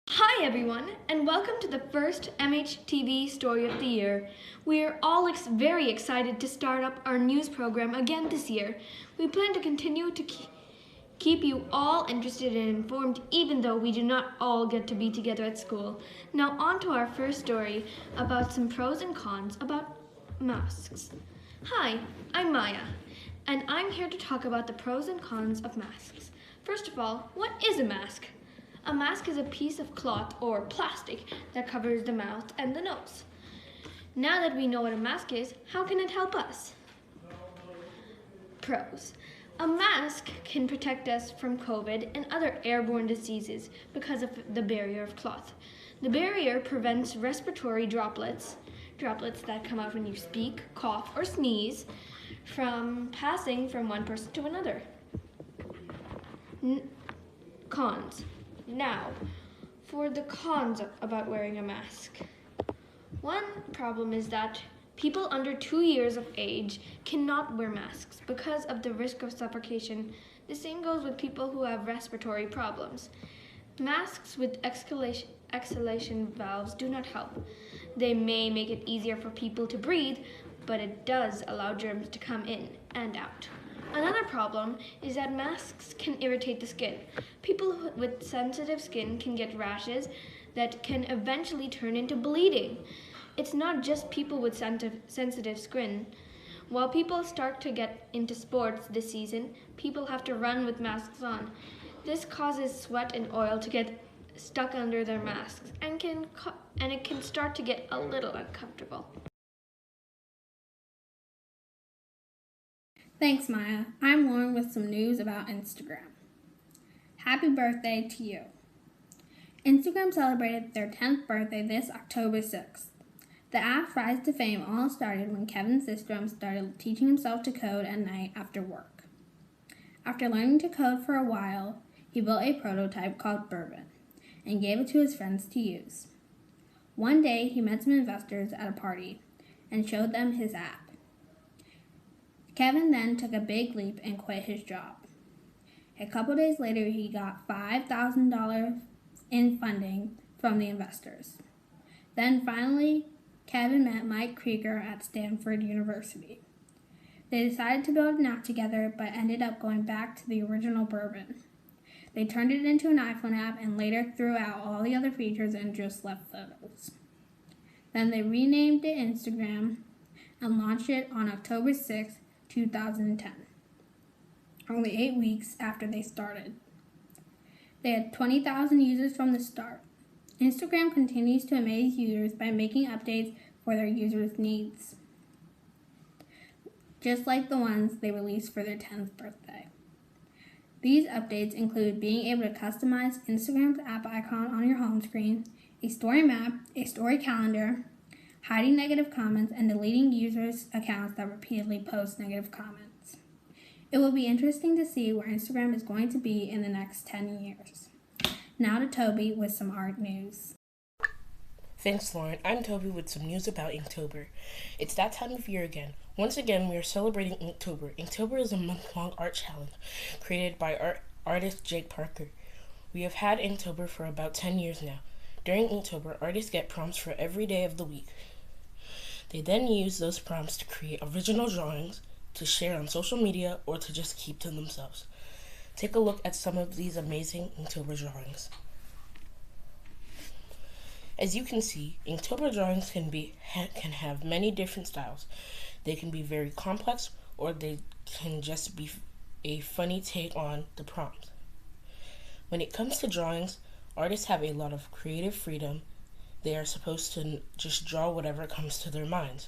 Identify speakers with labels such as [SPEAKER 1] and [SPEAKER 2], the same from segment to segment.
[SPEAKER 1] Hi everyone, and welcome to the first MHTV Story of the Year. We are all very excited to start up our news program again this year. We plan to continue to keep you all interested and informed even though we do not all get to be together at school. Now on to our first story about some pros and cons about masks. Hi, I'm Maya, and I'm here to talk about the pros and cons of masks. First of all, what is a mask? A mask is a piece of cloth or plastic that covers the mouth and the nose. Now that we know what a mask is, how can it help us? Pros. A mask can protect us from COVID and other airborne diseases because of the barrier of cloth. The barrier prevents respiratory droplets that come out when you speak, cough, or sneeze, from passing from one person to another. Cons. Now, for the cons about wearing a mask. One problem is that people under 2 years of age cannot wear masks because of the risk of suffocation. The same goes with people who have respiratory problems. Masks with exhalation valves do not help. They may make it easier for people to breathe, but it does allow germs to come in and out. Another problem is that masks can irritate the skin. People with sensitive skin can get rashes that can eventually turn into bleeding. It's not just people with sensitive skin. While people start to get into sports this season, people have to run with masks on. This causes sweat and oil to get stuck under their masks and it can start to get a little uncomfortable.
[SPEAKER 2] Thanks, Maya. I'm Lauren with some news about Instagram. Happy birthday to you. Instagram celebrated their 10th birthday this October 6th. The app's rise to fame all started when Kevin Systrom started teaching himself to code at night after work. After learning to code for a while, he built a prototype called Bourbon and gave it to his friends to use. One day, he met some investors at a party and showed them his app. Kevin then took a big leap and quit his job. A couple days later, he got $5,000 in funding from the investors. Then finally, Kevin met Mike Krieger at Stanford University. They decided to build an app together, but ended up going back to the original Bourbon. They turned it into an iPhone app and later threw out all the other features and just left photos. Then they renamed it Instagram and launched it on October 6th, 2010, only 8 weeks after they started. They had 20,000 users from the start. Instagram continues to amaze users by making updates for their users' needs, just like the ones they released for their 10th birthday. These updates include being able to customize Instagram's app icon on your home screen, a story map, a story calendar, hiding negative comments, and deleting users' accounts that repeatedly post negative comments. It will be interesting to see where Instagram is going to be in the next 10 years. Now to Toby with some art news.
[SPEAKER 3] Thanks, Lauren. I'm Toby with some news about Inktober. It's that time of year again. Once again, we are celebrating Inktober. Inktober is a month-long art challenge created by artist Jake Parker. We have had Inktober for about 10 years now. During Inktober, artists get prompts for every day of the week. They then use those prompts to create original drawings to share on social media or to just keep to themselves. Take a look at some of these amazing Inktober drawings. As you can see, Inktober drawings can have many different styles. They can be very complex or they can just be a funny take on the prompt. When it comes to drawings, artists have a lot of creative freedom. They are supposed to just draw whatever comes to their minds,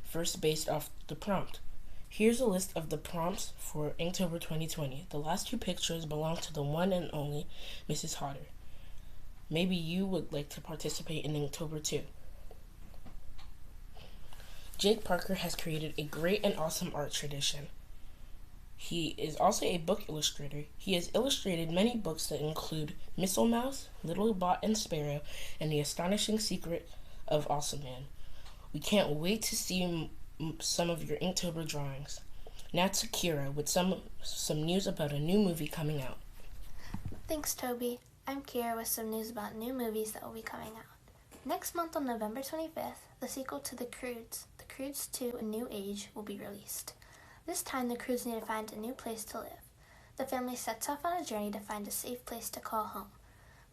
[SPEAKER 3] first based off the prompt. Here's a list of the prompts for Inktober 2020. The last 2 pictures belong to the one and only Mrs. Hodder. Maybe you would like to participate in Inktober too. Jake Parker has created a great and awesome art tradition. He is also a book illustrator. He has illustrated many books that include Missile Mouse, Little Bot and Sparrow, and The Astonishing Secret of Awesome Man. We can't wait to see some of your Inktober drawings. Now to Kira with some news about a new movie coming out.
[SPEAKER 4] Thanks, Toby.
[SPEAKER 1] I'm Kira with some news about new movies that will be coming out. Next month on November 25th, the sequel to The Croods, The Croods 2: A New Age, will be released. This time, the Croods need to find a new place to live. The family sets off on a journey to find a safe place to call home.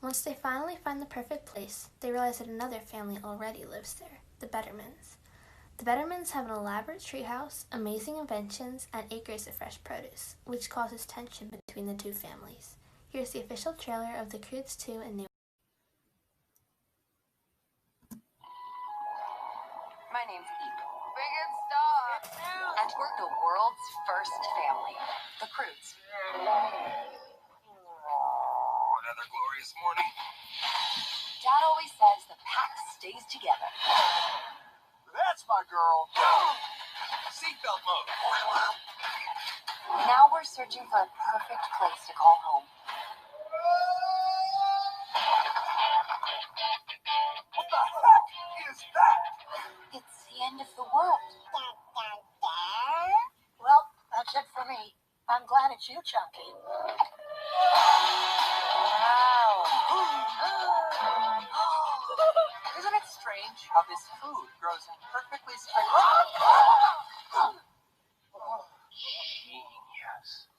[SPEAKER 1] Once they finally find the perfect place, they realize that another family already lives there, the Bettermans. The Bettermans have an elaborate treehouse, amazing inventions, and acres of fresh produce, which causes tension between the two families. Here's the official trailer of The Croods 2: A New Age.
[SPEAKER 4] My name's Eve. Biggest star. And we're the world's first family, the Croods.
[SPEAKER 5] Another glorious morning.
[SPEAKER 4] Dad always says the pack stays together.
[SPEAKER 5] That's my girl. Seatbelt mode.
[SPEAKER 4] Now we're searching for a perfect place to call home.
[SPEAKER 5] What the heck is that?
[SPEAKER 4] It's the end of the world. Well, that's it for me. I'm glad it's you, Chunky. Wow.
[SPEAKER 5] Isn't it strange how this food grows in perfectly straight... Genius.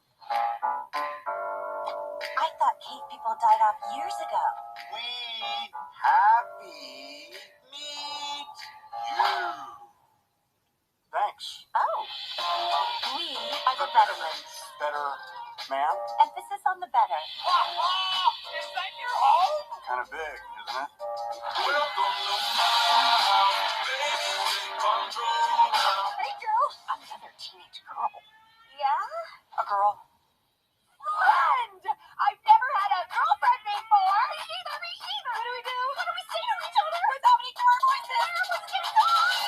[SPEAKER 4] I thought cave people died off years ago.
[SPEAKER 5] We happy meet you. Thanks.
[SPEAKER 4] Oh. We are the Bettermans.
[SPEAKER 5] Better, ma'am?
[SPEAKER 4] Emphasis on the better.
[SPEAKER 5] Is that your home? Kind of big, isn't it? Welcome to my house, baby, take control now.
[SPEAKER 4] Hey, girl. Another teenage girl. Yeah? A girl. Friend! I've never had a girlfriend before. Me neither. What do we do? What do we say to each other? Without any voices. What's going on?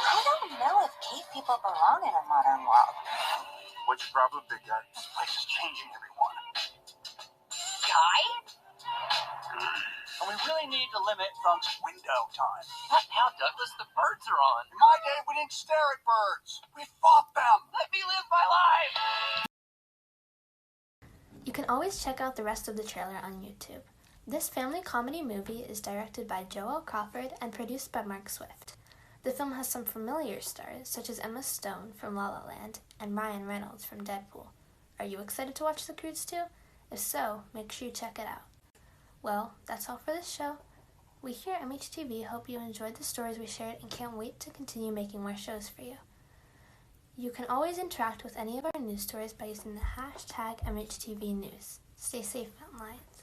[SPEAKER 4] I don't know if cave people belong in a modern world.
[SPEAKER 5] What's your problem, big guy? This place is changing everyone.
[SPEAKER 4] Guy?
[SPEAKER 5] And we really need to limit Funk's window time.
[SPEAKER 6] Not now, Douglas. The birds are on.
[SPEAKER 5] In my day, we didn't stare at birds. We fought them.
[SPEAKER 6] Let me live my life.
[SPEAKER 1] You can always check out the rest of the trailer on YouTube. This family comedy movie is directed by Joel Crawford and produced by Mark Swift. The film has some familiar stars, such as Emma Stone from La La Land and Ryan Reynolds from Deadpool. Are you excited to watch The Croods 2? If so, make sure you check it out. Well, that's all for this show. We here at MHTV hope you enjoyed the stories we shared and can't wait to continue making more shows for you. You can always interact with any of our news stories by using the hashtag MHTV News. Stay safe, mountain lions.